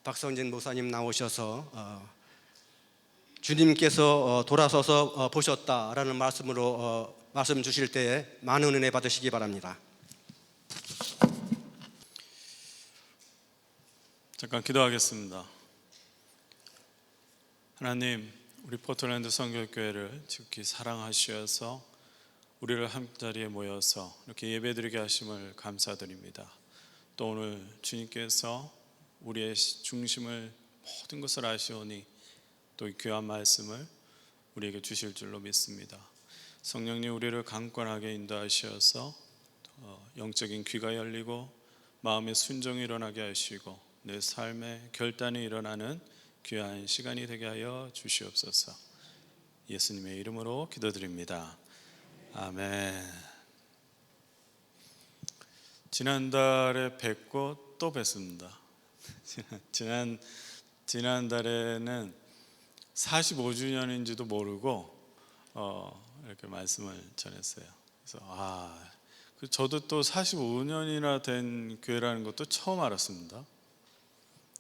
박성진 목사님 나오셔서 주님께서 돌아서서 보셨다라는 말씀으로 말씀 주실 때에 많은 은혜 받으시기 바랍니다. 잠깐 기도하겠습니다. 하나님, 우리 포틀랜드 선교교회를 지극히 사랑하셔서 우리를 한자리에 모여서 이렇게 예배드리게 하심을 감사드립니다. 또 오늘 주님께서 우리의 중심을 모든 것을 아시오니 또 이 귀한 말씀을 우리에게 주실 줄로 믿습니다. 성령님, 우리를 강권하게 인도하셔서 영적인 귀가 열리고 마음의 순종이 일어나게 하시고 내 삶의 결단이 일어나는 귀한 시간이 되게 하여 주시옵소서. 예수님의 이름으로 기도드립니다. 아멘. 지난달에 뵙고 또 뵙습니다. 지난달에는 45주년인지도 모르고 이렇게 말씀을 전했어요. 그래서 저도 또 45년이나 된 교회라는 것도 처음 알았습니다.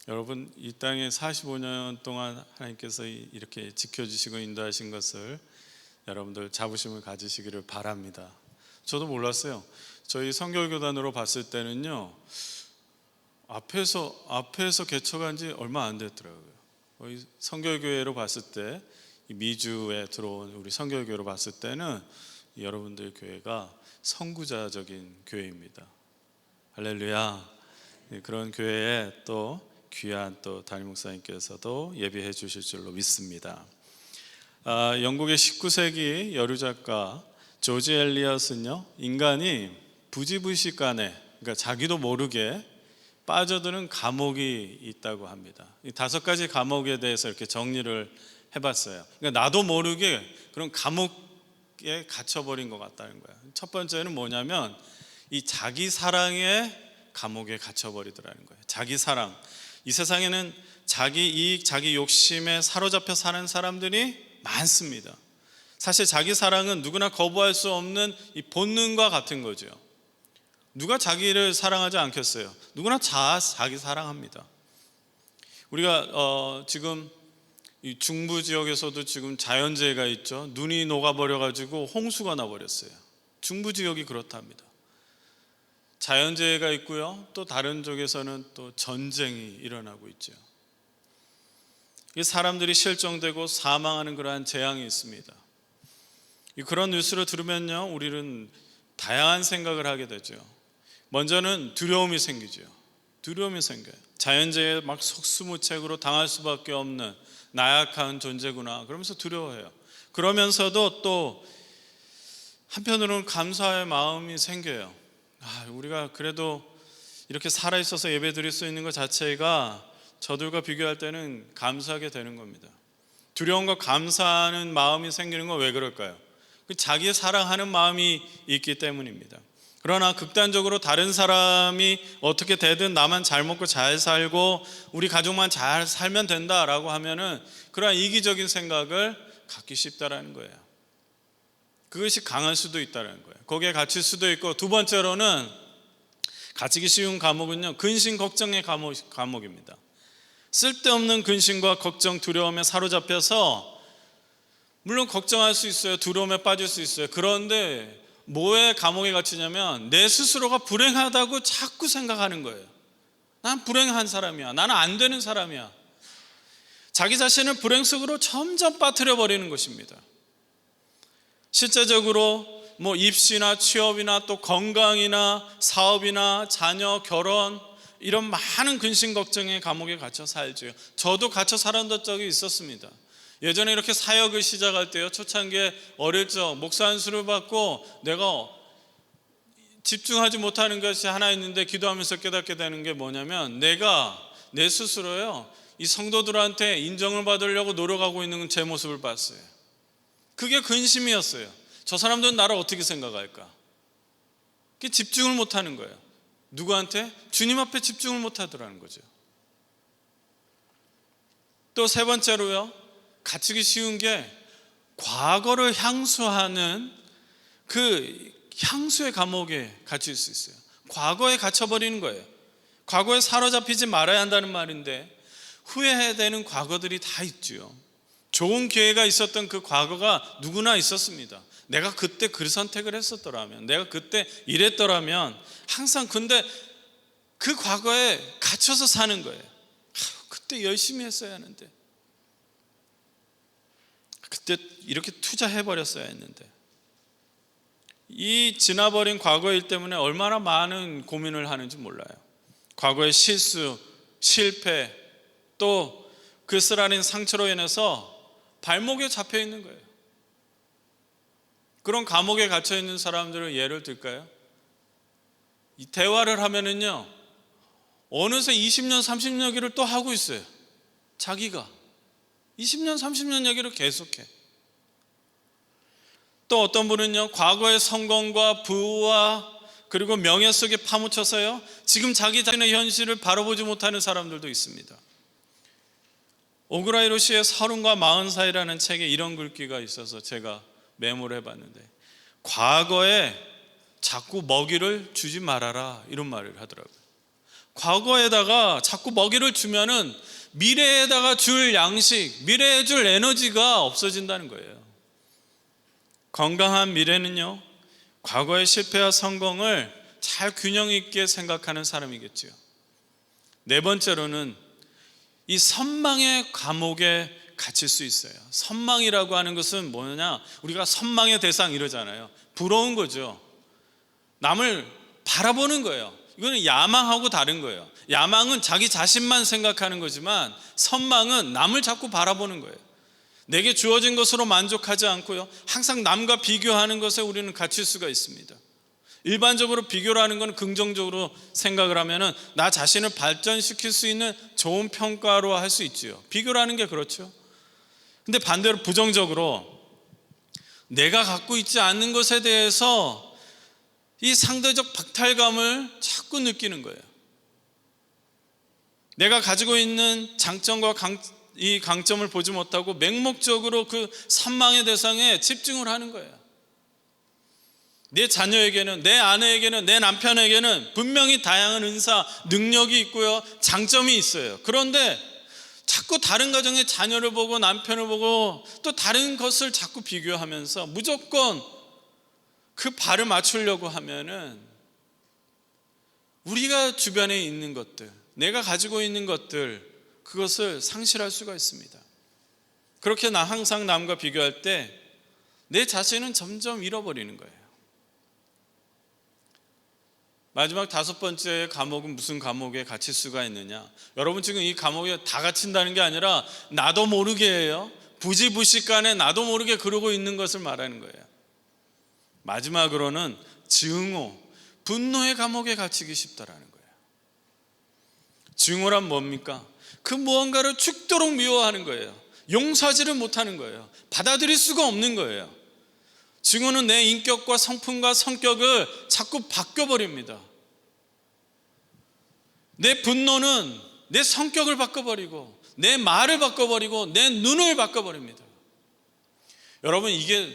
여러분, 이 땅에 45년 동안 하나님께서 이렇게 지켜주시고 인도하신 것을 여러분들 자부심을 가지시기를 바랍니다. 저도 몰랐어요. 저희 선교교단으로 봤을 때는요, 앞에서 개척한 지 얼마 안 됐더라고요. 선교교회로 봤을 때, 미주에 들어온 우리 선교교회로 봤을 때는 여러분들 교회가 선구자적인 교회입니다. 할렐루야. 그런 교회에 또 귀한 또 담임 목사님께서도 예비해 주실 줄로 믿습니다. 영국의 19세기 여류 작가 조지 엘리엇은요, 인간이 부지불식간에, 그러니까 자기도 모르게 빠져드는 감옥이 있다고 합니다. 이 5가지 감옥에 대해서 이렇게 정리를 해봤어요. 그러니까 나도 모르게 그런 감옥에 갇혀버린 것 같다는 거예요. 첫 번째는 뭐냐면 이 자기 사랑의 감옥에 갇혀버리더라는 거예요. 자기 사랑. 이 세상에는 자기 이익, 자기 욕심에 사로잡혀 사는 사람들이 많습니다. 사실 자기 사랑은 누구나 거부할 수 없는 이 본능과 같은 거죠. 누가 자기를 사랑하지 않겠어요? 누구나 자기 사랑합니다. 우리가 지금 이 중부 지역에서도 지금 자연재해가 있죠. 눈이 녹아버려가지고 홍수가 나버렸어요. 중부 지역이 그렇답니다. 자연재해가 있고요, 또 다른 쪽에서는 또 전쟁이 일어나고 있죠. 사람들이 실종되고 사망하는 그러한 재앙이 있습니다. 그런 뉴스를 들으면요, 우리는 다양한 생각을 하게 되죠. 먼저는 두려움이 생기죠. 두려움이 생겨요. 자연재해에 막 속수무책으로 당할 수밖에 없는 나약한 존재구나, 그러면서 두려워해요. 그러면서도 또 한편으로는 감사의 마음이 생겨요. 우리가 그래도 이렇게 살아있어서 예배 드릴 수 있는 것 자체가 저들과 비교할 때는 감사하게 되는 겁니다. 두려움과 감사하는 마음이 생기는 건 왜 그럴까요? 자기 사랑하는 마음이 있기 때문입니다. 그러나 극단적으로 다른 사람이 어떻게 되든 나만 잘 먹고 잘 살고 우리 가족만 잘 살면 된다라고 하면은 그러한 이기적인 생각을 갖기 쉽다라는 거예요. 그것이 강할 수도 있다는 거예요. 거기에 갇힐 수도 있고, 두 번째로는 갇히기 쉬운 감옥은요, 근심 걱정의 감옥입니다. 쓸데없는 근심과 걱정, 두려움에 사로잡혀서 물론 걱정할 수 있어요. 두려움에 빠질 수 있어요. 그런데 뭐에 감옥에 갇히냐면 내 스스로가 불행하다고 자꾸 생각하는 거예요. 난 불행한 사람이야. 나는 안 되는 사람이야. 자기 자신을 불행 속으로 점점 빠뜨려 버리는 것입니다. 실제적으로 입시나 취업이나 또 건강이나 사업이나 자녀, 결혼, 이런 많은 근심 걱정의 감옥에 갇혀 살죠. 저도 갇혀 살았던 적이 있었습니다. 예전에 이렇게 사역을 시작할 때요, 초창기에 어릴 적 목사 안수를 받고 내가 집중하지 못하는 것이 하나 있는데 기도하면서 깨닫게 되는 게 뭐냐면, 내가 내 스스로요, 이 성도들한테 인정을 받으려고 노력하고 있는 제 모습을 봤어요. 그게 근심이었어요. 저 사람들은 나를 어떻게 생각할까? 그게 집중을 못하는 거예요. 누구한테? 주님 앞에 집중을 못하더라는 거죠. 또 세 번째로요, 갇히기 쉬운 게 과거를 향수하는 그 향수의 감옥에 갇힐 수 있어요. 과거에 갇혀버리는 거예요. 과거에 사로잡히지 말아야 한다는 말인데, 후회해야 되는 과거들이 다 있지요. 좋은 기회가 있었던 그 과거가 누구나 있었습니다. 내가 그때 그 선택을 했었더라면, 내가 그때 이랬더라면, 항상 근데 그 과거에 갇혀서 사는 거예요. 그때 열심히 했어야 하는데, 그때 이렇게 투자해버렸어야 했는데. 이 지나버린 과거 일 때문에 얼마나 많은 고민을 하는지 몰라요. 과거의 실수, 실패, 또 그 쓰라린 상처로 인해서 발목에 잡혀 있는 거예요. 그런 감옥에 갇혀 있는 사람들을 예를 들까요? 이 대화를 하면은요, 어느새 20년, 30년 얘기를 또 하고 있어요. 자기가 20년, 30년 얘기를 계속해. 또 어떤 분은요, 과거의 성공과 부와 그리고 명예 속에 파묻혀서요, 지금 자기 자신의 현실을 바라보지 못하는 사람들도 있습니다. 오그라 히로시의 30과 40 사이라는 책에 이런 글귀가 있어서 제가 메모를 해봤는데, 과거에 자꾸 먹이를 주지 말아라, 이런 말을 하더라고요. 과거에다가 자꾸 먹이를 주면은 미래에다가 줄 양식, 미래에 줄 에너지가 없어진다는 거예요. 건강한 미래는요, 과거의 실패와 성공을 잘 균형 있게 생각하는 사람이겠지요. 네 번째로는 이 선망의 감옥에 갇힐 수 있어요. 선망이라고 하는 것은 뭐냐? 우리가 선망의 대상 이러잖아요. 부러운 거죠. 남을 바라보는 거예요. 이거는 야망하고 다른 거예요. 야망은 자기 자신만 생각하는 거지만, 선망은 남을 자꾸 바라보는 거예요. 내게 주어진 것으로 만족하지 않고요, 항상 남과 비교하는 것에 우리는 갇힐 수가 있습니다. 일반적으로 비교라는 건 긍정적으로 생각을 하면은 나 자신을 발전시킬 수 있는 좋은 평가로 할 수 있지요. 비교라는 게 그렇죠. 근데 반대로 부정적으로 내가 갖고 있지 않는 것에 대해서 이 상대적 박탈감을 자꾸 느끼는 거예요. 내가 가지고 있는 장점과 이 강점을 보지 못하고 맹목적으로 그 선망의 대상에 집중을 하는 거예요. 내 자녀에게는, 내 아내에게는, 내 남편에게는 분명히 다양한 은사, 능력이 있고요, 장점이 있어요. 그런데 자꾸 다른 가정의 자녀를 보고 남편을 보고 또 다른 것을 자꾸 비교하면서 무조건 그 발을 맞추려고 하면은 우리가 주변에 있는 것들, 내가 가지고 있는 것들, 그것을 상실할 수가 있습니다. 그렇게 나 항상 남과 비교할 때 내 자신은 점점 잃어버리는 거예요. 마지막 5번째 감옥은 무슨 감옥에 갇힐 수가 있느냐? 여러분, 지금 이 감옥에 다 갇힌다는 게 아니라 나도 모르게 해요. 부지부식간에 나도 모르게 그러고 있는 것을 말하는 거예요. 마지막으로는 증오, 분노의 감옥에 갇히기 쉽다라는 거예요. 증오란 뭡니까? 그 무언가를 죽도록 미워하는 거예요. 용서하지를 못하는 거예요. 받아들일 수가 없는 거예요. 증오는 내 인격과 성품과 성격을 자꾸 바꿔버립니다. 내 분노는 내 성격을 바꿔버리고, 내 말을 바꿔버리고, 내 눈을 바꿔버립니다. 여러분, 이게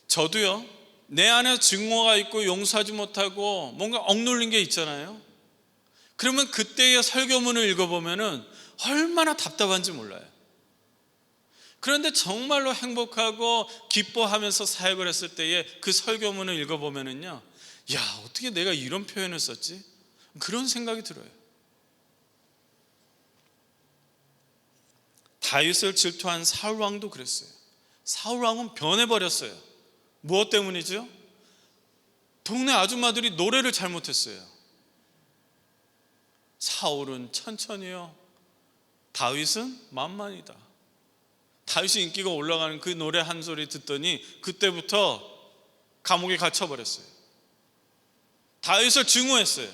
저도요, 내 안에 증오가 있고 용서하지 못하고 뭔가 억눌린 게 있잖아요. 그러면 그때의 설교문을 읽어보면은 얼마나 답답한지 몰라요. 그런데 정말로 행복하고 기뻐하면서 사역을 했을 때에 그 설교문을 읽어보면은요, 야, 어떻게 내가 이런 표현을 썼지? 그런 생각이 들어요. 다윗을 질투한 사울 왕도 그랬어요. 사울 왕은 변해버렸어요. 무엇 때문이죠? 동네 아줌마들이 노래를 잘못했어요. 사울은 천천히요, 다윗은 만만이다. 다윗이 인기가 올라가는 그 노래 한 소리 듣더니 그때부터 감옥에 갇혀버렸어요. 다윗을 증오했어요.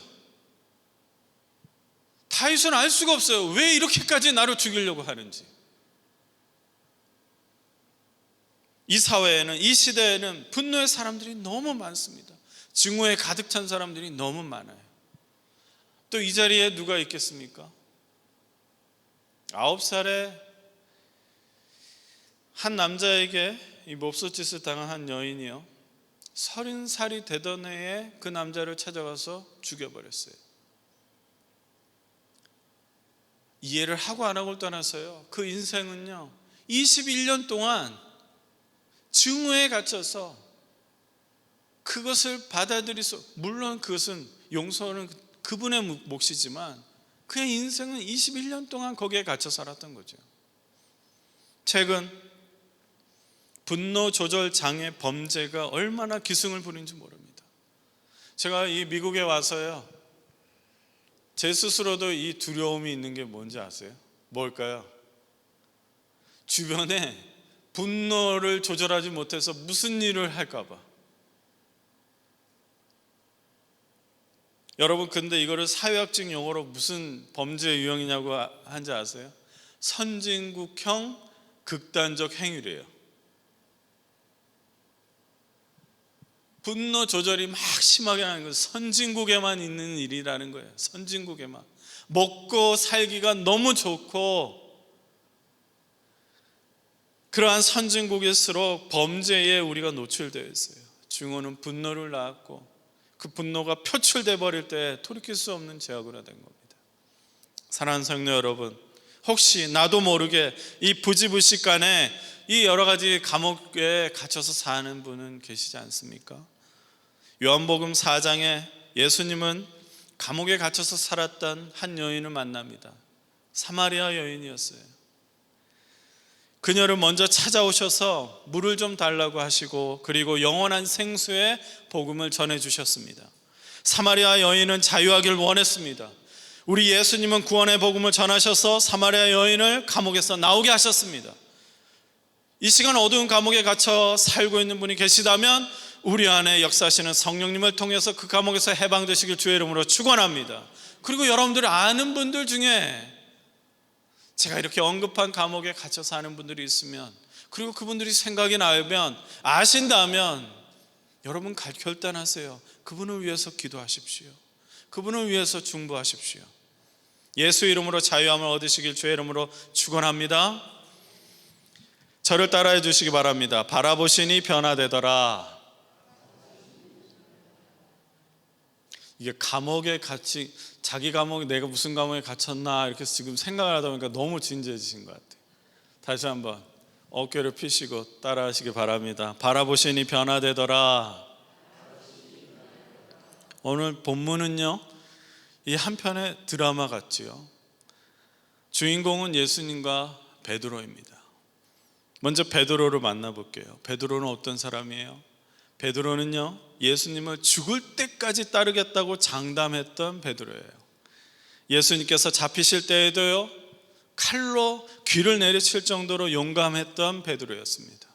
다윗은 알 수가 없어요. 왜 이렇게까지 나를 죽이려고 하는지. 이 사회에는, 이 시대에는 분노의 사람들이 너무 많습니다. 증오에 가득 찬 사람들이 너무 많아요. 또 이 자리에 누가 있겠습니까? 9살에 한 남자에게 이 몹쓸짓을 당한 한 여인이요, 30살이 되던 해에 그 남자를 찾아가서 죽여버렸어요. 이해를 하고 안 하고를 떠나서요, 그 인생은요 21년 동안 증오에 갇혀서 그것을 받아들일 수, 물론 그것은 용서는 그분의 몫이지만 그의 인생은 21년 동안 거기에 갇혀 살았던 거죠. 최근 분노 조절 장애 범죄가 얼마나 기승을 부리는지 모릅니다. 제가 이 미국에 와서요, 제 스스로도 이 두려움이 있는 게 뭔지 아세요? 뭘까요? 주변에 분노를 조절하지 못해서 무슨 일을 할까 봐. 여러분, 근데 이거를 사회학적 용어로 무슨 범죄 유형이냐고 한지 아세요? 선진국형 극단적 행위래요. 분노 조절이 막 심하게 하는 건 선진국에만 있는 일이라는 거예요. 선진국에만. 먹고 살기가 너무 좋고 그러한 선진국일수록 범죄에 우리가 노출되어 있어요. 증오는 분노를 낳았고 그 분노가 표출돼 버릴 때 돌이킬 수 없는 죄악으로 된 겁니다. 사랑하는 성도 여러분, 혹시 나도 모르게 이 부지불식간에 이 여러 가지 감옥에 갇혀서 사는 분은 계시지 않습니까? 요한복음 4장에 예수님은 감옥에 갇혀서 살았던 한 여인을 만납니다. 사마리아 여인이었어요. 그녀를 먼저 찾아오셔서 물을 좀 달라고 하시고 그리고 영원한 생수의 복음을 전해주셨습니다. 사마리아 여인은 자유하기를 원했습니다. 우리 예수님은 구원의 복음을 전하셔서 사마리아 여인을 감옥에서 나오게 하셨습니다. 이 시간 어두운 감옥에 갇혀 살고 있는 분이 계시다면 우리 안에 역사하시는 성령님을 통해서 그 감옥에서 해방되시길 주의 이름으로 축원합니다. 그리고 여러분들이 아는 분들 중에 제가 이렇게 언급한 감옥에 갇혀 사는 분들이 있으면, 그리고 그분들이 생각이 나면, 아신다면 여러분 결단하세요. 그분을 위해서 기도하십시오. 그분을 위해서 중보하십시오. 예수 이름으로 자유함을 얻으시길 주의 이름으로 축원합니다. 저를 따라해 주시기 바랍니다. 바라보시니 변화되더라. 이게 감옥에 갇히, 자기 감옥에 내가 무슨 감옥에 갇혔나 이렇게 지금 생각을 하다 보니까 너무 진지해지신 것 같아요. 다시 한번 어깨를 펴시고 따라하시기 바랍니다. 바라보시니 변화되더라. 오늘 본문은요, 이 한편의 드라마 같지요. 주인공은 예수님과 베드로입니다. 먼저 베드로를 만나볼게요. 베드로는 어떤 사람이에요? 베드로는요, 예수님을 죽을 때까지 따르겠다고 장담했던 베드로예요. 예수님께서 잡히실 때에도요, 칼로 귀를 내리칠 정도로 용감했던 베드로였습니다.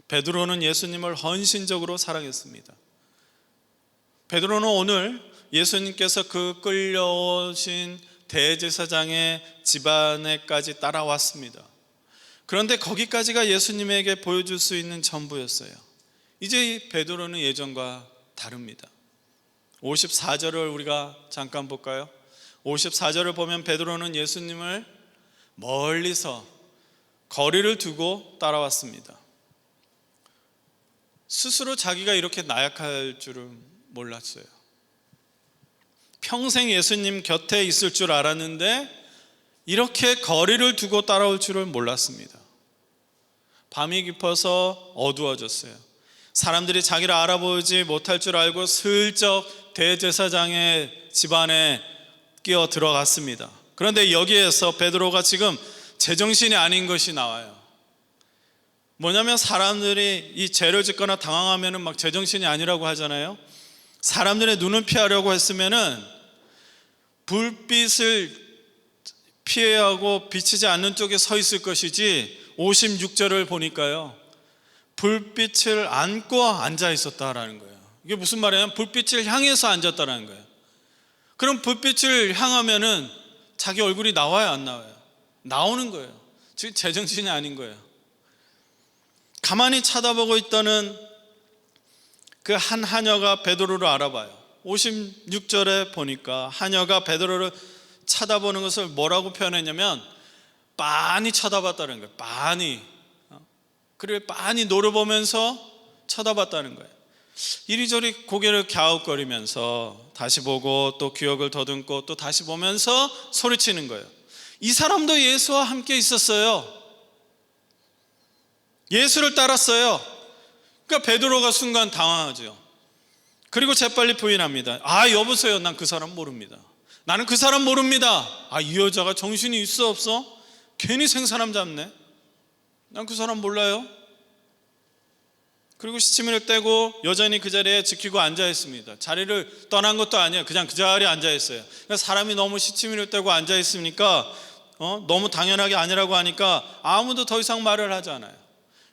베드로는 예수님을 헌신적으로 사랑했습니다. 베드로는 오늘 예수님께서 그 끌려오신 대제사장의 집안에까지 따라왔습니다. 그런데 거기까지가 예수님에게 보여줄 수 있는 전부였어요. 이제 이 베드로는 예전과 다릅니다. 54절을 우리가 잠깐 볼까요? 54절을 보면 베드로는 예수님을 멀리서 거리를 두고 따라왔습니다. 스스로 자기가 이렇게 나약할 줄은 몰랐어요. 평생 예수님 곁에 있을 줄 알았는데 이렇게 거리를 두고 따라올 줄을 몰랐습니다. 밤이 깊어서 어두워졌어요. 사람들이 자기를 알아보지 못할 줄 알고 슬쩍 대제사장의 집안에 끼어 들어갔습니다. 그런데 여기에서 베드로가 지금 제정신이 아닌 것이 나와요. 뭐냐면 사람들이 이 죄를 짓거나 당황하면은 막 제정신이 아니라고 하잖아요. 사람들의 눈을 피하려고 했으면은 불빛을 피해야 하고 비치지 않는 쪽에 서 있을 것이지, 56절을 보니까요, 불빛을 안고 앉아 있었다라는 거예요. 이게 무슨 말이냐면 불빛을 향해서 앉았다라는 거예요. 그럼 불빛을 향하면은 자기 얼굴이 나와요, 안 나와요? 나오는 거예요. 지금 제정신이 아닌 거예요. 가만히 쳐다보고 있다는 그 한 하녀가 베드로를 알아봐요. 56절에 보니까 하녀가 베드로를 쳐다보는 것을 뭐라고 표현했냐면 빤히 쳐다봤다는 거예요. 빤히. 그리고 빤히 노려보면서 쳐다봤다는 거예요. 이리저리 고개를 갸웃거리면서 다시 보고 또 기억을 더듬고 또 다시 보면서 소리치는 거예요. 이 사람도 예수와 함께 있었어요. 예수를 따랐어요. 그러니까 베드로가 순간 당황하죠. 그리고 재빨리 부인합니다. 아, 여보세요. 난 그 사람 모릅니다. 나는 그 사람 모릅니다. 아, 이 여자가 정신이 있어 없어? 괜히 생사람 잡네. 난 그 사람 몰라요. 그리고 시치미를 떼고 여전히 그 자리에 지키고 앉아 있습니다. 자리를 떠난 것도 아니에요. 그냥 그 자리에 앉아 있어요. 그러니까 사람이 너무 시치미를 떼고 앉아 있으니까 너무 당연하게 아니라고 하니까 아무도 더 이상 말을 하지 않아요.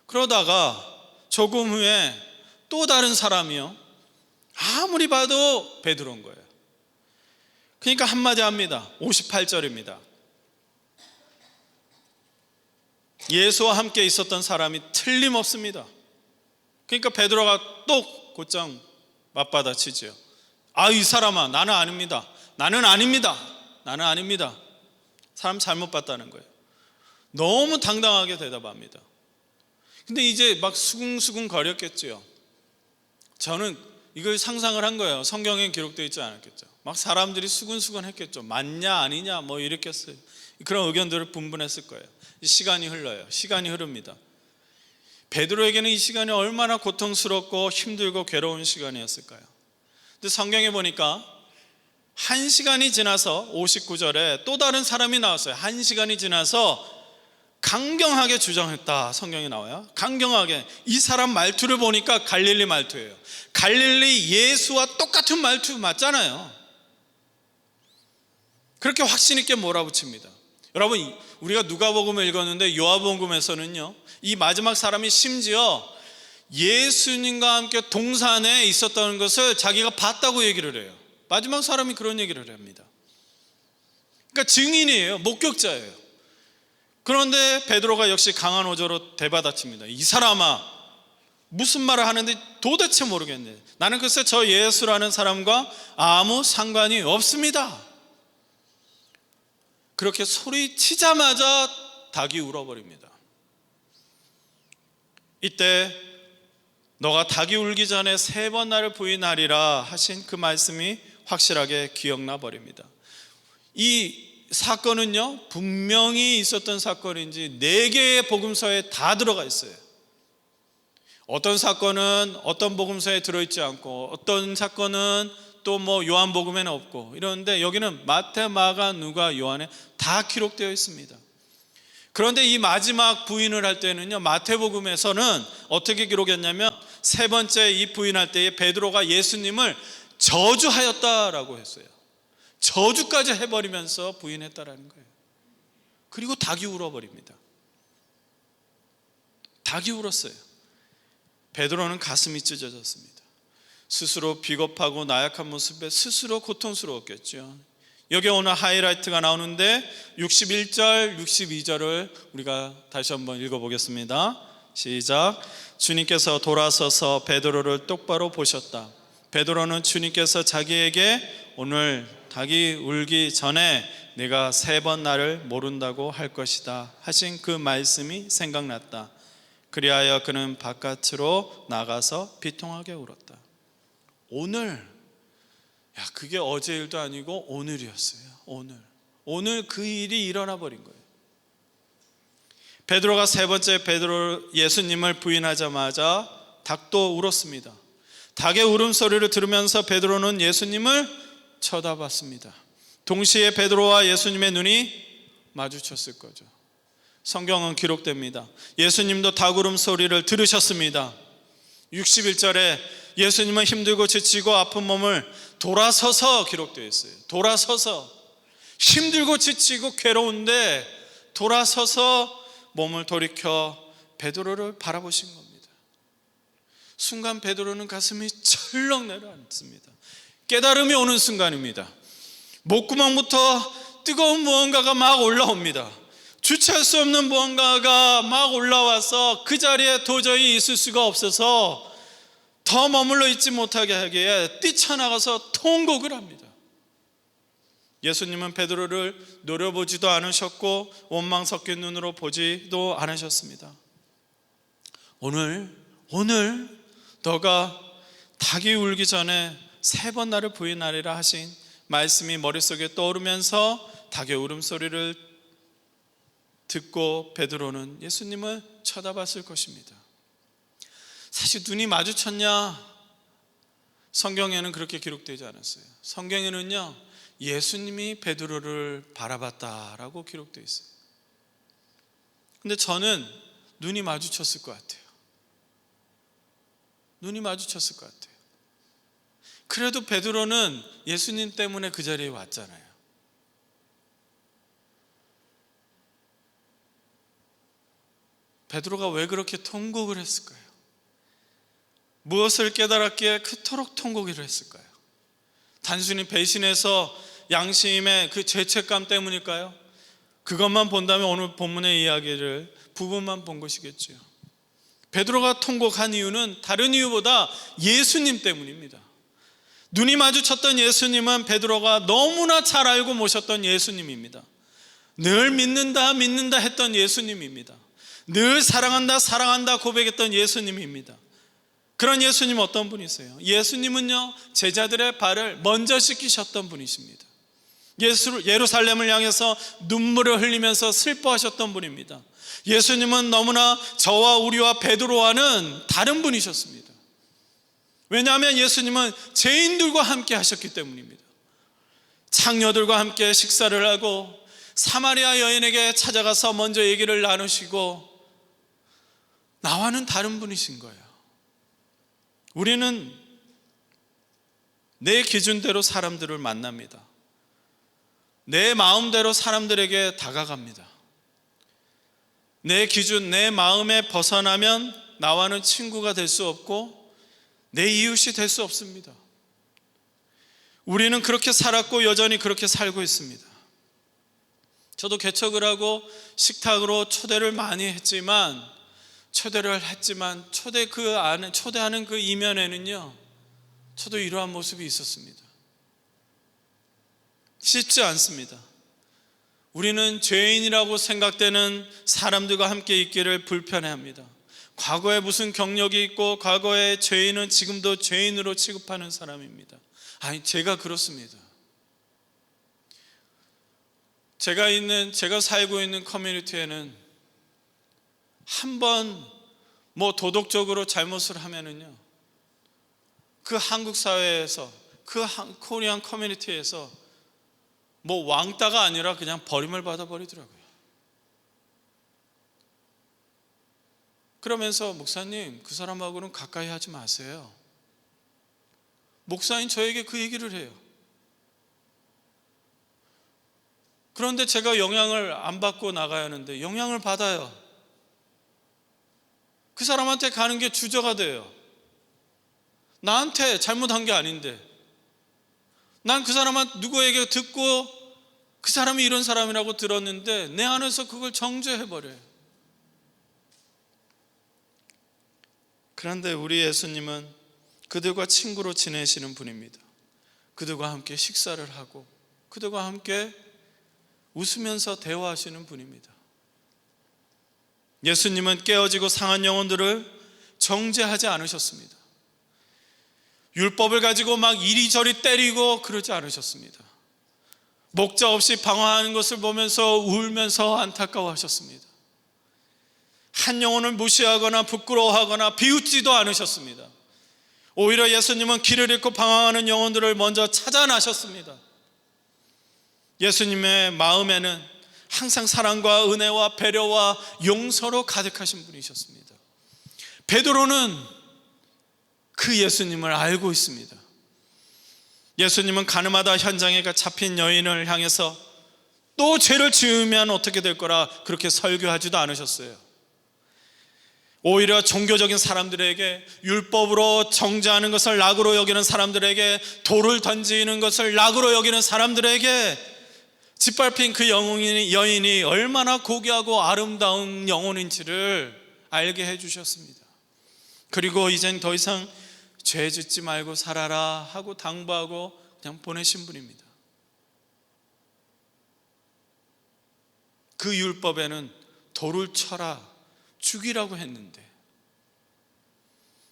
그러다가 조금 후에 또 다른 사람이요, 아무리 봐도 베드로인 거예요. 그러니까 한마디 합니다. 58절입니다. 예수와 함께 있었던 사람이 틀림없습니다. 그러니까 베드로가 또 곧장 맞받아치죠. 아, 이 사람아, 나는 아닙니다. 나는 아닙니다. 나는 아닙니다. 사람 잘못 봤다는 거예요. 너무 당당하게 대답합니다. 근데 이제 막 수긍수긍 거렸겠죠. 저는 이걸 상상을 한 거예요. 성경에 기록되어 있지 않았겠죠. 막 사람들이 수근수근 했겠죠. 맞냐 아니냐 뭐 이랬겠어요. 그런 의견들을 분분했을 거예요. 시간이 흘러요. 시간이 흐릅니다. 베드로에게는 이 시간이 얼마나 고통스럽고 힘들고 괴로운 시간이었을까요? 근데 성경에 보니까 1시간이 지나서 59절에 또 다른 사람이 나왔어요. 1시간이 지나서 강경하게 주장했다, 성경이 나와요. 강경하게. 이 사람 말투를 보니까 갈릴리 말투예요. 갈릴리 예수와 똑같은 말투 맞잖아요. 그렇게 확신 있게 몰아붙입니다. 여러분, 우리가 누가복음을 읽었는데 요한복음에서는요, 이 마지막 사람이 심지어 예수님과 함께 동산에 있었다는 것을 자기가 봤다고 얘기를 해요. 마지막 사람이 그런 얘기를 합니다. 그러니까 증인이에요. 목격자예요. 그런데 베드로가 역시 강한 어조로 대받아칩니다. 이 사람아, 무슨 말을 하는데 도대체 모르겠네. 나는 글쎄 저 예수라는 사람과 아무 상관이 없습니다. 그렇게 소리치자마자 닭이 울어버립니다. 이때 너가 닭이 울기 전에 3번 나를 부인하리라 하신 그 말씀이 확실하게 기억나 버립니다. 이 사건은요, 분명히 있었던 사건인지 4개의 복음서에 다 들어가 있어요. 어떤 사건은 어떤 복음서에 들어있지 않고, 어떤 사건은 또 뭐 요한복음에는 없고 이러는데, 여기는 마태, 마가, 누가, 요한에 다 기록되어 있습니다. 그런데 이 마지막 부인을 할 때는요, 마태복음에서는 어떻게 기록했냐면 3번째 이 부인할 때에 베드로가 예수님을 저주하였다라고 했어요. 저주까지 해버리면서 부인했다라는 거예요. 그리고 닭이 울어버립니다. 닭이 울었어요. 베드로는 가슴이 찢어졌습니다. 스스로 비겁하고 나약한 모습에 스스로 고통스러웠겠죠. 여기 오늘 하이라이트가 나오는데 61절, 62절을 우리가 다시 한번 읽어보겠습니다. 시작. 주님께서 돌아서서 베드로를 똑바로 보셨다. 베드로는 주님께서 자기에게 오늘 닭이 울기 전에 내가 3번 나를 모른다고 할 것이다 하신 그 말씀이 생각났다. 그리하여 그는 바깥으로 나가서 비통하게 울었다. 오늘, 그게 어제 일도 아니고 오늘이었어요. 오늘 그 일이 일어나 버린 거예요. 베드로가 3번째 베드로 예수님을 부인하자마자 닭도 울었습니다. 닭의 울음소리를 들으면서 베드로는 예수님을 쳐다봤습니다. 동시에 베드로와 예수님의 눈이 마주쳤을 거죠. 성경은 기록됩니다. 예수님도 닭 울음소리를 들으셨습니다. 61절에 예수님은 힘들고 지치고 아픈 몸을 돌아서서 기록되어 있어요. 돌아서서 힘들고 지치고 괴로운데 돌아서서 몸을 돌이켜 베드로를 바라보신 겁니다. 순간 베드로는 가슴이 철렁 내려앉습니다. 깨달음이 오는 순간입니다. 목구멍부터 뜨거운 무언가가 막 올라옵니다. 주체할 수 없는 무언가가 막 올라와서 그 자리에 도저히 있을 수가 없어서 더 머물러 있지 못하게 하기에 뛰쳐나가서 통곡을 합니다. 예수님은 베드로를 노려보지도 않으셨고 원망 섞인 눈으로 보지도 않으셨습니다. 오늘 너가 닭이 울기 전에 3번 나를 부인하리라 하신 말씀이 머릿속에 떠오르면서 닭의 울음소리를 듣고 베드로는 예수님을 쳐다봤을 것입니다. 사실 눈이 마주쳤냐? 성경에는 그렇게 기록되지 않았어요. 성경에는요, 예수님이 베드로를 바라봤다라고 기록되어 있어요. 근데 저는 눈이 마주쳤을 것 같아요. 눈이 마주쳤을 것 같아요. 그래도 베드로는 예수님 때문에 그 자리에 왔잖아요. 베드로가 왜 그렇게 통곡을 했을까요? 무엇을 깨달았기에 그토록 통곡을 했을까요? 단순히 배신해서 양심의 그 죄책감 때문일까요? 그것만 본다면 오늘 본문의 이야기를 부분만 본 것이겠죠. 베드로가 통곡한 이유는 다른 이유보다 예수님 때문입니다. 눈이 마주쳤던 예수님은 베드로가 너무나 잘 알고 모셨던 예수님입니다. 늘 믿는다 했던 예수님입니다. 늘 사랑한다 고백했던 예수님입니다. 그런 예수님 어떤 분이세요? 예수님은요, 제자들의 발을 먼저 씻기셨던 분이십니다. 예루살렘을 향해서 눈물을 흘리면서 슬퍼하셨던 분입니다. 예수님은 너무나 저와 우리와 베드로와는 다른 분이셨습니다. 왜냐하면 예수님은 죄인들과 함께 하셨기 때문입니다. 창녀들과 함께 식사를 하고 사마리아 여인에게 찾아가서 먼저 얘기를 나누시고 나와는 다른 분이신 거예요. 우리는 내 기준대로 사람들을 만납니다. 내 마음대로 사람들에게 다가갑니다. 내 기준, 내 마음에 벗어나면 나와는 친구가 될 수 없고 내 이웃이 될 수 없습니다. 우리는 그렇게 살았고 여전히 그렇게 살고 있습니다. 저도 개척을 하고 식탁으로 초대를 많이 했지만 초대하는 그 이면에는요, 저도 이러한 모습이 있었습니다. 쉽지 않습니다. 우리는 죄인이라고 생각되는 사람들과 함께 있기를 불편해합니다. 과거에 무슨 경력이 있고 과거의 죄인은 지금도 죄인으로 취급하는 사람입니다. 제가 그렇습니다. 제가 살고 있는 커뮤니티에는 한번 도덕적으로 잘못을 하면은요, 그 한국 사회에서, 그 코리안 커뮤니티에서 왕따가 아니라 그냥 버림을 받아버리더라고요. 그러면서 목사님, 그 사람하고는 가까이 하지 마세요. 목사님 저에게 그 얘기를 해요. 그런데 제가 영향을 안 받고 나가야 하는데 영향을 받아요. 그 사람한테 가는 게 주저가 돼요. 나한테 잘못한 게 아닌데 난 그 사람한테 누구에게 듣고 그 사람이 이런 사람이라고 들었는데 내 안에서 그걸 정죄해버려요. 그런데 우리 예수님은 그들과 친구로 지내시는 분입니다. 그들과 함께 식사를 하고 그들과 함께 웃으면서 대화하시는 분입니다. 예수님은 깨어지고 상한 영혼들을 정죄하지 않으셨습니다. 율법을 가지고 막 이리저리 때리고 그러지 않으셨습니다. 목자 없이 방황하는 것을 보면서 울면서 안타까워하셨습니다. 한 영혼을 무시하거나 부끄러워하거나 비웃지도 않으셨습니다. 오히려 예수님은 길을 잃고 방황하는 영혼들을 먼저 찾아나셨습니다. 예수님의 마음에는 항상 사랑과 은혜와 배려와 용서로 가득하신 분이셨습니다. 베드로는 그 예수님을 알고 있습니다. 예수님은 가늠하다 현장에 잡힌 여인을 향해서 또 죄를 지으면 어떻게 될 거라 그렇게 설교하지도 않으셨어요. 오히려 종교적인 사람들에게, 율법으로 정죄하는 것을 낙으로 여기는 사람들에게, 돌을 던지는 것을 낙으로 여기는 사람들에게 짓밟힌 그 여인이 얼마나 고귀하고 아름다운 영혼인지를 알게 해주셨습니다. 그리고 이젠 더 이상 죄 짓지 말고 살아라 하고 당부하고 그냥 보내신 분입니다. 그 율법에는 돌을 쳐라, 죽이라고 했는데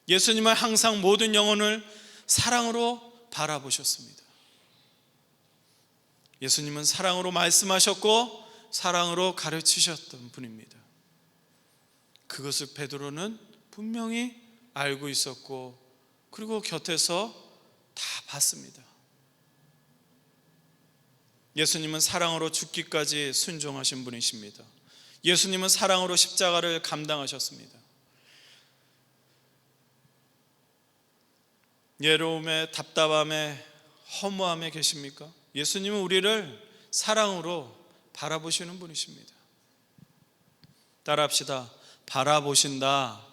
예수님은 항상 모든 영혼을 사랑으로 바라보셨습니다. 예수님은 사랑으로 말씀하셨고 사랑으로 가르치셨던 분입니다. 그것을 베드로는 분명히 알고 있었고 그리고 곁에서 다 봤습니다. 예수님은 사랑으로 죽기까지 순종하신 분이십니다. 예수님은 사랑으로 십자가를 감당하셨습니다. 외로움에, 답답함에, 허무함에 계십니까? 예수님은 우리를 사랑으로 바라보시는 분이십니다. 따라합시다. 바라보신다.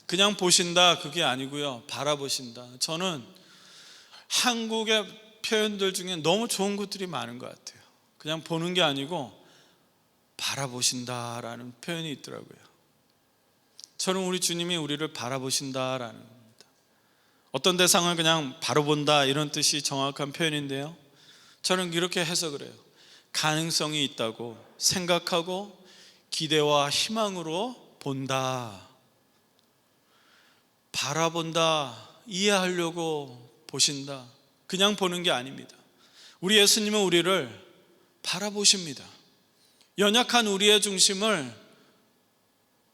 그냥 보신다 그게 아니고요, 바라보신다. 저는 한국의 표현들 중에 너무 좋은 것들이 많은 것 같아요. 그냥 보는 게 아니고 바라보신다라는 표현이 있더라고요. 저는 우리 주님이 우리를 바라보신다라는 겁니다. 어떤 대상을 그냥 바로 본다 이런 뜻이 정확한 표현인데요, 저는 이렇게 해석을 해요. 가능성이 있다고 생각하고 기대와 희망으로 본다. 바라본다, 이해하려고 보신다. 그냥 보는 게 아닙니다. 우리 예수님은 우리를 바라보십니다. 연약한 우리의 중심을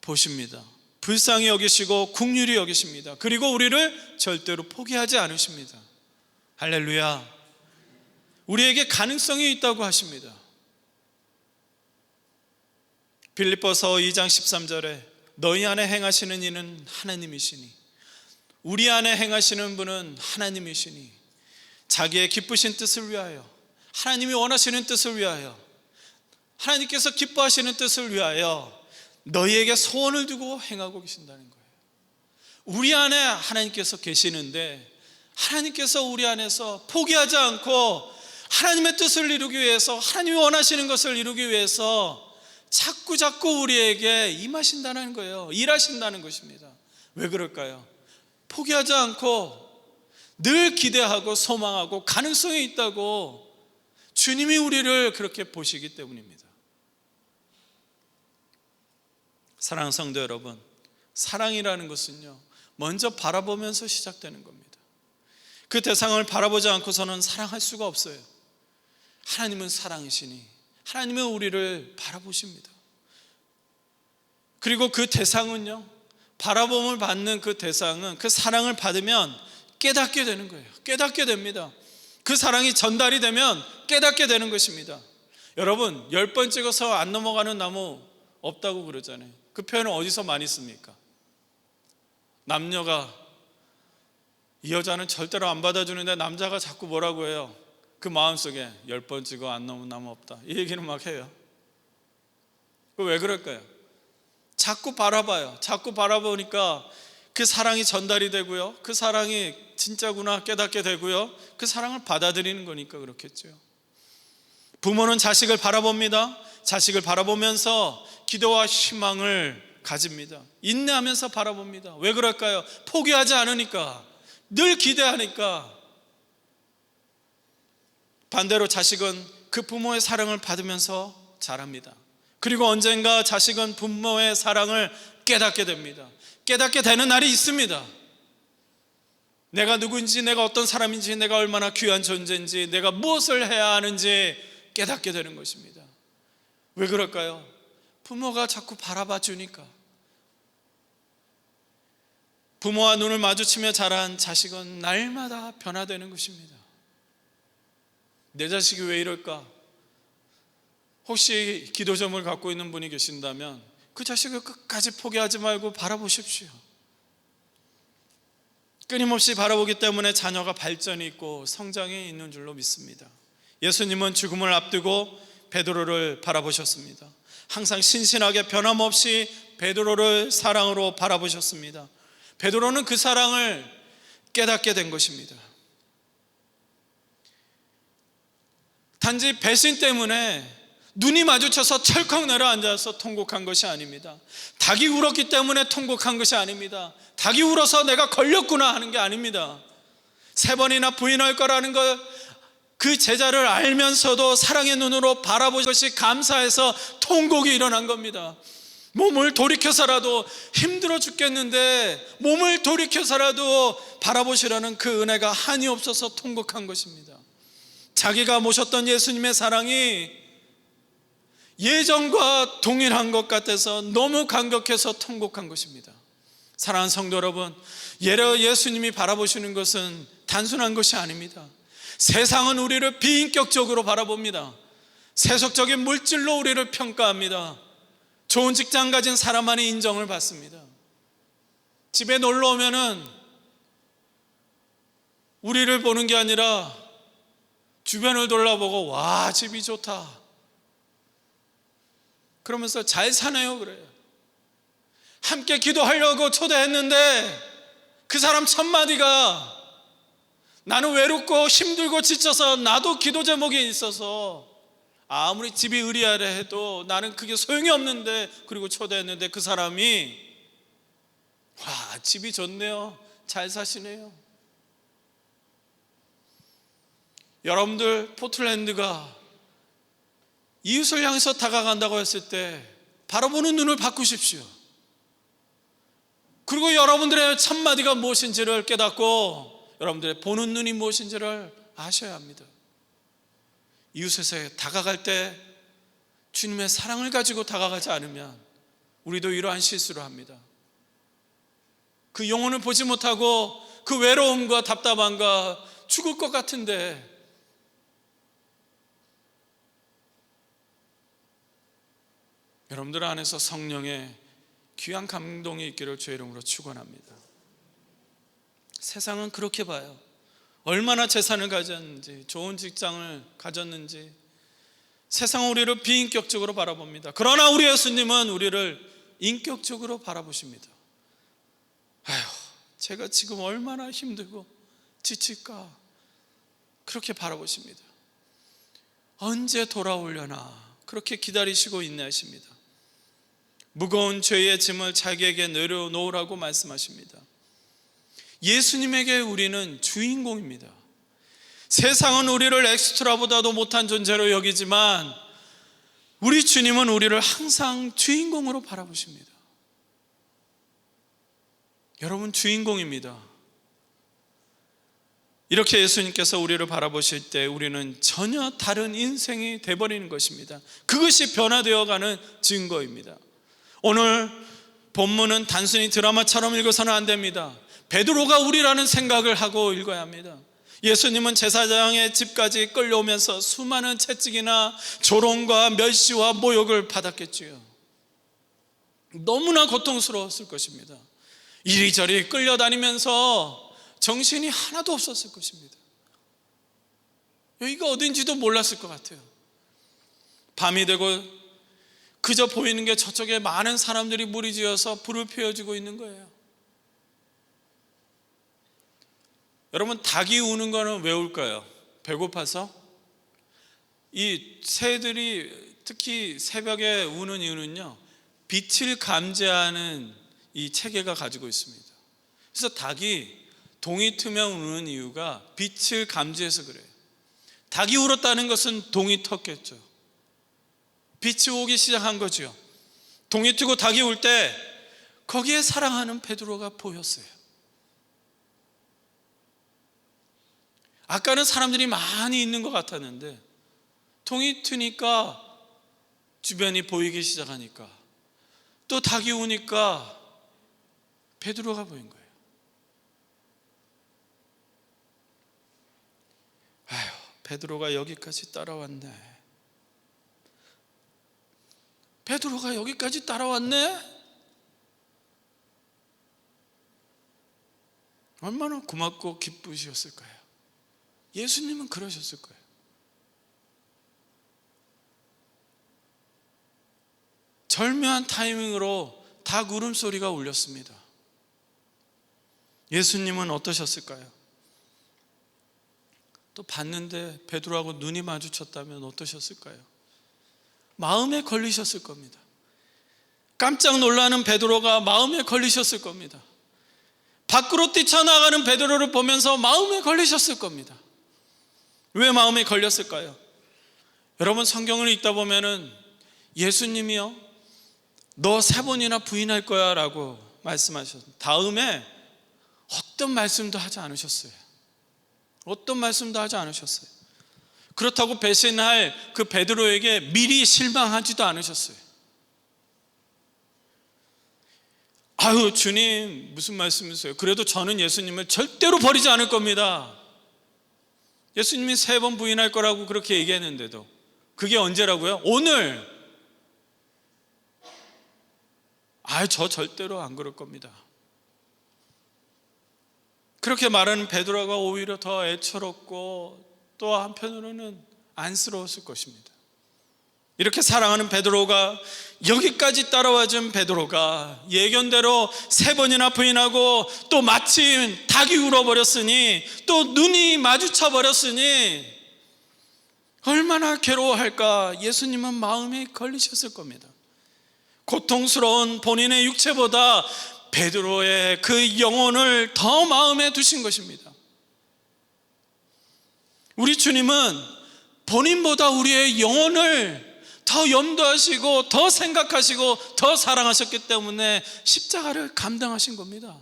보십니다. 불쌍히 여기시고 긍휼히 여기십니다. 그리고 우리를 절대로 포기하지 않으십니다. 할렐루야. 우리에게 가능성이 있다고 하십니다. 빌립보서 2장 13절에 너희 안에 행하시는 이는 하나님이시니, 우리 안에 행하시는 분은 하나님이시니 자기의 기쁘신 뜻을 위하여, 하나님이 원하시는 뜻을 위하여, 하나님께서 기뻐하시는 뜻을 위하여 너희에게 소원을 두고 행하고 계신다는 거예요. 우리 안에 하나님께서 계시는데 하나님께서 우리 안에서 포기하지 않고 하나님의 뜻을 이루기 위해서, 하나님이 원하시는 것을 이루기 위해서 자꾸 우리에게 임하신다는 거예요. 일하신다는 것입니다. 왜 그럴까요? 포기하지 않고 늘 기대하고 소망하고 가능성이 있다고 주님이 우리를 그렇게 보시기 때문입니다. 사랑하는 성도 여러분, 사랑이라는 것은요, 먼저 바라보면서 시작되는 겁니다. 그 대상을 바라보지 않고서는 사랑할 수가 없어요. 하나님은 사랑이시니 하나님은 우리를 바라보십니다. 그리고 그 대상은요, 바라봄을 받는 그 대상은 그 사랑을 받으면 깨닫게 되는 거예요. 깨닫게 됩니다. 그 사랑이 전달이 되면 깨닫게 되는 것입니다. 여러분, 10번 찍어서 안 넘어가는 나무 없다고 그러잖아요. 그 표현을 어디서 많이 씁니까? 남녀가 이 여자는 절대로 안 받아주는데 남자가 자꾸 뭐라고 해요? 그 마음속에 10번 찍어 안 넘은 나무 없다, 이 얘기는 막 해요. 왜 그럴까요? 자꾸 바라봐요. 자꾸 바라보니까 그 사랑이 전달이 되고요, 그 사랑이 진짜구나 깨닫게 되고요, 그 사랑을 받아들이는 거니까 그렇겠죠. 부모는 자식을 바라봅니다. 자식을 바라보면서 기도와 희망을 가집니다. 인내하면서 바라봅니다. 왜 그럴까요? 포기하지 않으니까, 늘 기대하니까. 반대로 자식은 그 부모의 사랑을 받으면서 자랍니다. 그리고 언젠가 자식은 부모의 사랑을 깨닫게 됩니다. 깨닫게 되는 날이 있습니다. 내가 누구인지, 내가 어떤 사람인지, 내가 얼마나 귀한 존재인지, 내가 무엇을 해야 하는지 깨닫게 되는 것입니다. 왜 그럴까요? 부모가 자꾸 바라봐 주니까. 부모와 눈을 마주치며 자란 자식은 날마다 변화되는 것입니다. 내 자식이 왜 이럴까? 혹시 기도점을 갖고 있는 분이 계신다면 그 자식을 끝까지 포기하지 말고 바라보십시오. 끊임없이 바라보기 때문에 자녀가 발전이 있고 성장이 있는 줄로 믿습니다. 예수님은 죽음을 앞두고 베드로를 바라보셨습니다. 항상 신신하게 변함없이 베드로를 사랑으로 바라보셨습니다. 베드로는 그 사랑을 깨닫게 된 것입니다. 단지 배신 때문에 눈이 마주쳐서 철컥 내려앉아서 통곡한 것이 아닙니다. 닭이 울었기 때문에 통곡한 것이 아닙니다. 닭이 울어서 내가 걸렸구나 하는 게 아닙니다. 3번이나 부인할 거라는 걸 그 제자를 알면서도 사랑의 눈으로 바라보는 것이 감사해서 통곡이 일어난 겁니다. 몸을 돌이켜서라도, 힘들어 죽겠는데 몸을 돌이켜서라도 바라보시라는 그 은혜가 한이 없어서 통곡한 것입니다. 자기가 모셨던 예수님의 사랑이 예전과 동일한 것 같아서 너무 감격해서 통곡한 것입니다. 사랑하는 성도 여러분, 예수님이 바라보시는 것은 단순한 것이 아닙니다. 세상은 우리를 비인격적으로 바라봅니다. 세속적인 물질로 우리를 평가합니다. 좋은 직장 가진 사람만이 인정을 받습니다. 집에 놀러 오면은 우리를 보는 게 아니라 주변을 돌아보고 와, 집이 좋다 그러면서 잘 사네요 그래요. 함께 기도하려고 초대했는데 그 사람 첫마디가 나는 외롭고 힘들고 지쳐서 나도 기도 제목이 있어서 아무리 집이 의리하려 해도 나는 그게 소용이 없는데, 그리고 초대했는데 그 사람이 와, 집이 좋네요, 잘 사시네요. 여러분들, 포틀랜드가 이웃을 향해서 다가간다고 했을 때 바라보는 눈을 바꾸십시오. 그리고 여러분들의 첫마디가 무엇인지를 깨닫고 여러분들의 보는 눈이 무엇인지를 아셔야 합니다. 이웃에게 다가갈 때 주님의 사랑을 가지고 다가가지 않으면 우리도 이러한 실수를 합니다. 그 영혼을 보지 못하고 그 외로움과 답답함과 죽을 것 같은데 여러분들 안에서 성령의 귀한 감동이 있기를 주의 이름으로 축원합니다. 세상은 그렇게 봐요. 얼마나 재산을 가졌는지, 좋은 직장을 가졌는지 세상은 우리를 비인격적으로 바라봅니다. 그러나 우리 예수님은 우리를 인격적으로 바라보십니다. 아휴, 제가 지금 얼마나 힘들고 지칠까, 그렇게 바라보십니다. 언제 돌아오려나 그렇게 기다리시고 인내하십니다. 무거운 죄의 짐을 자기에게 내려놓으라고 말씀하십니다. 예수님에게 우리는 주인공입니다. 세상은 우리를 엑스트라보다도 못한 존재로 여기지만 우리 주님은 우리를 항상 주인공으로 바라보십니다. 여러분, 주인공입니다. 이렇게 예수님께서 우리를 바라보실 때 우리는 전혀 다른 인생이 돼버리는 것입니다. 그것이 변화되어가는 증거입니다. 오늘 본문은 단순히 드라마처럼 읽어서는 안 됩니다. 베드로가 우리라는 생각을 하고 읽어야 합니다. 예수님은 제사장의 집까지 끌려오면서 수많은 채찍이나 조롱과 멸시와 모욕을 받았겠지요. 너무나 고통스러웠을 것입니다. 이리저리 끌려다니면서 정신이 하나도 없었을 것입니다. 여기가 어딘지도 몰랐을 것 같아요. 밤이 되고 그저 보이는 게 저쪽에 많은 사람들이 무리지어서 불을 피워주고 있는 거예요. 여러분, 닭이 우는 거는 왜 울까요? 배고파서? 이 새들이 특히 새벽에 우는 이유는요, 빛을 감지하는 이 체계가 가지고 있습니다. 그래서 닭이 동이 트면 우는 이유가 빛을 감지해서 그래요. 닭이 울었다는 것은 동이 텄겠죠. 빛이 오기 시작한 거죠. 동이 트고 닭이 울 때 거기에 사랑하는 베드로가 보였어요. 아까는 사람들이 많이 있는 것 같았는데 동이 트니까 주변이 보이기 시작하니까 또 닭이 우니까 베드로가 보인 거예요. 아휴, 베드로가 여기까지 따라왔네. 베드로가 여기까지 따라왔네? 얼마나 고맙고 기쁘셨을까요? 예수님은 그러셨을 거예요. 절묘한 타이밍으로 닭 울음소리가 울렸습니다. 예수님은 어떠셨을까요? 또 봤는데 베드로하고 눈이 마주쳤다면 어떠셨을까요? 마음에 걸리셨을 겁니다. 깜짝 놀라는 베드로가 마음에 걸리셨을 겁니다. 밖으로 뛰쳐나가는 베드로를 보면서 마음에 걸리셨을 겁니다. 왜 마음에 걸렸을까요? 여러분, 성경을 읽다 보면은 예수님이요, 너 3번이나 부인할 거야 라고 말씀하셨어요. 다음에 어떤 말씀도 하지 않으셨어요. 어떤 말씀도 하지 않으셨어요. 그렇다고 배신할 그 베드로에게 미리 실망하지도 않으셨어요. 아유, 주님 무슨 말씀이세요? 그래도 저는 예수님을 절대로 버리지 않을 겁니다. 예수님이 3번 부인할 거라고 그렇게 얘기했는데도, 그게 언제라고요? 오늘. 아유, 저 절대로 안 그럴 겁니다. 그렇게 말하는 베드로가 오히려 더 애처롭고 또 한편으로는 안쓰러웠을 것입니다. 이렇게 사랑하는 베드로가, 여기까지 따라와준 베드로가 예견대로 3번이나 부인하고 또 마침 닭이 울어버렸으니, 또 눈이 마주쳐 버렸으니 얼마나 괴로워할까. 예수님은 마음에 걸리셨을 겁니다. 고통스러운 본인의 육체보다 베드로의 그 영혼을 더 마음에 두신 것입니다. 우리 주님은 본인보다 우리의 영혼을 더 염두하시고 더 생각하시고 더 사랑하셨기 때문에 십자가를 감당하신 겁니다.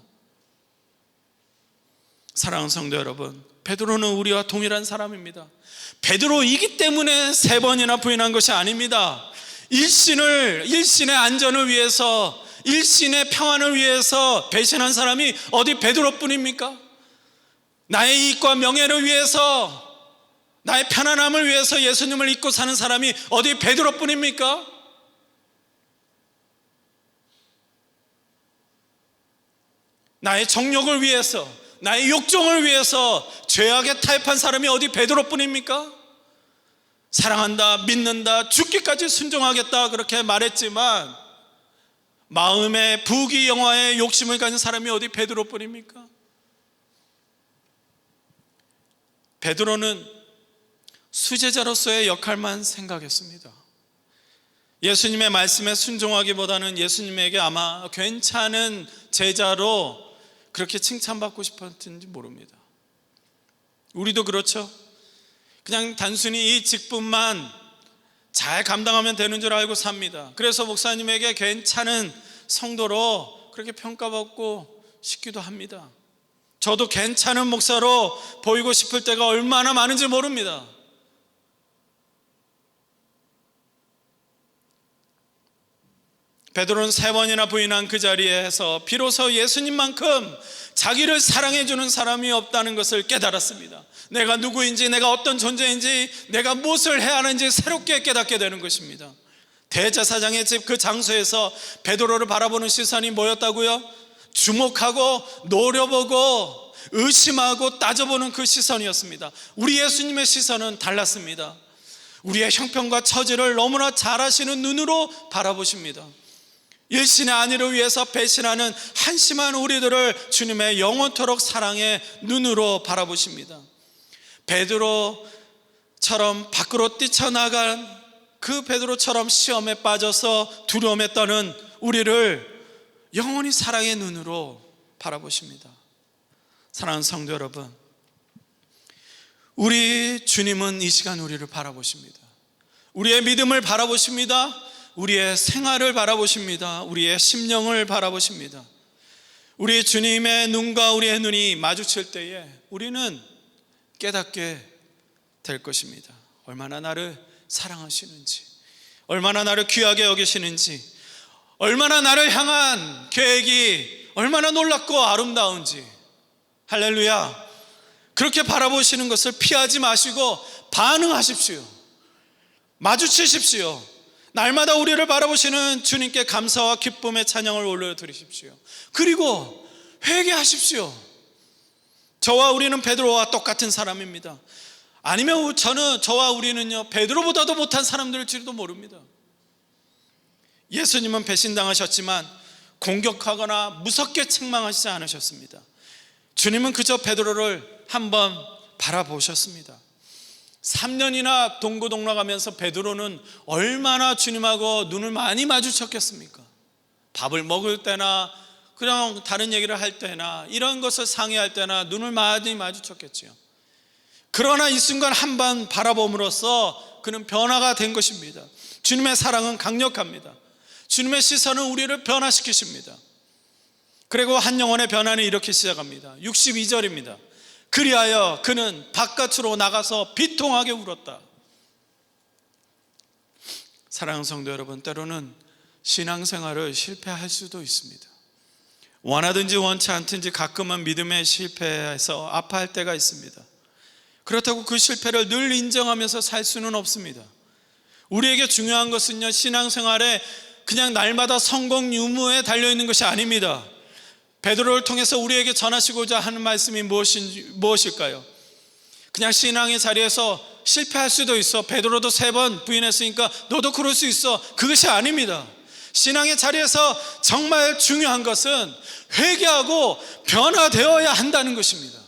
사랑하는 성도 여러분, 베드로는 우리와 동일한 사람입니다. 베드로이기 때문에 3번이나 부인한 것이 아닙니다. 일신의 안전을 위해서, 일신의 평안을 위해서 배신한 사람이 어디 베드로뿐입니까? 나의 이익과 명예를 위해서, 나의 편안함을 위해서 예수님을 잊고 사는 사람이 어디 베드로뿐입니까? 나의 정욕을 위해서, 나의 욕정을 위해서 죄악에 타협한 사람이 어디 베드로뿐입니까? 사랑한다, 믿는다, 죽기까지 순종하겠다 그렇게 말했지만 마음의 부귀영화의 욕심을 가진 사람이 어디 베드로뿐입니까? 베드로는 수제자로서의 역할만 생각했습니다. 예수님의 말씀에 순종하기보다는 예수님에게 아마 괜찮은 제자로 그렇게 칭찬받고 싶었는지 모릅니다. 우리도 그렇죠. 그냥 단순히 이 직분만 잘 감당하면 되는 줄 알고 삽니다. 그래서 목사님에게 괜찮은 성도로 그렇게 평가받고 싶기도 합니다. 저도 괜찮은 목사로 보이고 싶을 때가 얼마나 많은지 모릅니다. 베드로는 3번이나 부인한 그 자리에서 비로소 예수님만큼 자기를 사랑해주는 사람이 없다는 것을 깨달았습니다. 내가 누구인지, 내가 어떤 존재인지, 내가 무엇을 해야 하는지 새롭게 깨닫게 되는 것입니다. 대제사장의 집 그 장소에서 베드로를 바라보는 시선이 뭐였다고요? 주목하고 노려보고 의심하고 따져보는 그 시선이었습니다. 우리 예수님의 시선은 달랐습니다. 우리의 형편과 처지를 너무나 잘 아시는 눈으로 바라보십니다. 일신의 안위를 위해서 배신하는 한심한 우리들을 주님의 영원토록 사랑의 눈으로 바라보십니다. 베드로처럼 밖으로 뛰쳐나간 그 베드로처럼 시험에 빠져서 두려움에 떠는 우리를 영원히 사랑의 눈으로 바라보십니다. 사랑하는 성도 여러분, 우리 주님은 이 시간 우리를 바라보십니다. 우리의 믿음을 바라보십니다. 우리의 생활을 바라보십니다. 우리의 심령을 바라보십니다. 우리 주님의 눈과 우리의 눈이 마주칠 때에 우리는 깨닫게 될 것입니다. 얼마나 나를 사랑하시는지, 얼마나 나를 귀하게 여기시는지, 얼마나 나를 향한 계획이 얼마나 놀랍고 아름다운지. 할렐루야. 그렇게 바라보시는 것을 피하지 마시고 반응하십시오. 마주치십시오. 날마다 우리를 바라보시는 주님께 감사와 기쁨의 찬양을 올려드리십시오. 그리고 회개하십시오. 저와 우리는 베드로와 똑같은 사람입니다. 아니면 저와 우리는요, 베드로보다도 못한 사람들일지도 모릅니다. 예수님은 배신당하셨지만 공격하거나 무섭게 책망하시지 않으셨습니다. 주님은 그저 베드로를 한번 바라보셨습니다. 3년이나 동고동락하면서 베드로는 얼마나 주님하고 눈을 많이 마주쳤겠습니까? 밥을 먹을 때나 그냥 다른 얘기를 할 때나 이런 것을 상의할 때나 눈을 많이 마주쳤겠지요. 그러나 이 순간 한 번 바라봄으로써 그는 변화가 된 것입니다. 주님의 사랑은 강력합니다. 주님의 시선은 우리를 변화시키십니다. 그리고 한 영혼의 변화는 이렇게 시작합니다. 62절입니다. 그리하여 그는 바깥으로 나가서 비통하게 울었다. 사랑하는 성도 여러분, 때로는 신앙생활을 실패할 수도 있습니다. 원하든지 원치 않든지 가끔은 믿음에 실패해서 아파할 때가 있습니다. 그렇다고 그 실패를 늘 인정하면서 살 수는 없습니다. 우리에게 중요한 것은요, 신앙생활에 그냥 날마다 성공 유무에 달려있는 것이 아닙니다. 베드로를 통해서 우리에게 전하시고자 하는 말씀이 무엇일까요? 그냥 신앙의 자리에서 실패할 수도 있어, 베드로도 3번 부인했으니까 너도 그럴 수 있어, 그것이 아닙니다. 신앙의 자리에서 정말 중요한 것은 회개하고 변화되어야 한다는 것입니다.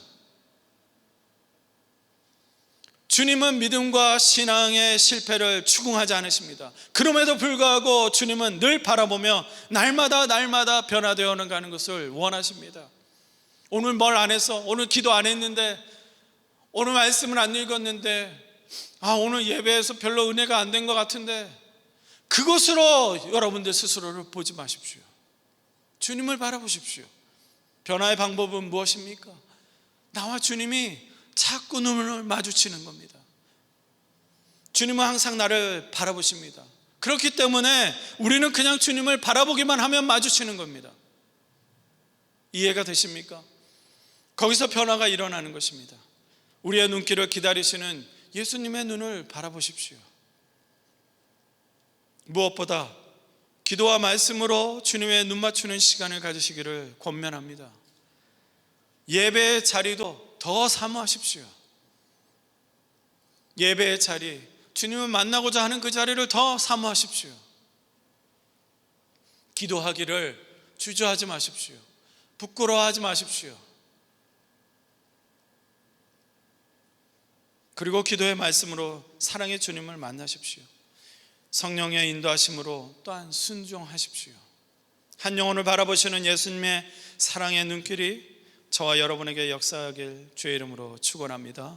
주님은 믿음과 신앙의 실패를 추궁하지 않으십니다. 그럼에도 불구하고 주님은 늘 바라보며 날마다 변화되어 가는 것을 원하십니다. 오늘 뭘 안 해서, 오늘 기도 안 했는데, 오늘 말씀을 안 읽었는데, 오늘 예배에서 별로 은혜가 안 된 것 같은데, 그것으로 여러분들 스스로를 보지 마십시오. 주님을 바라보십시오. 변화의 방법은 무엇입니까? 나와 주님이 자꾸 눈을 마주치는 겁니다. 주님은 항상 나를 바라보십니다. 그렇기 때문에 우리는 그냥 주님을 바라보기만 하면 마주치는 겁니다. 이해가 되십니까? 거기서 변화가 일어나는 것입니다. 우리의 눈길을 기다리시는 예수님의 눈을 바라보십시오. 무엇보다 기도와 말씀으로 주님의 눈 맞추는 시간을 가지시기를 권면합니다. 예배의 자리도 더 사모하십시오. 예배의 자리, 주님을 만나고자 하는 그 자리를 더 사모하십시오. 기도하기를 주저하지 마십시오. 부끄러워하지 마십시오. 그리고 기도의 말씀으로 사랑의 주님을 만나십시오. 성령의 인도하심으로 또한 순종하십시오. 한 영혼을 바라보시는 예수님의 사랑의 눈길이 저와 여러분에게 역사하길 주의 이름으로 축원합니다.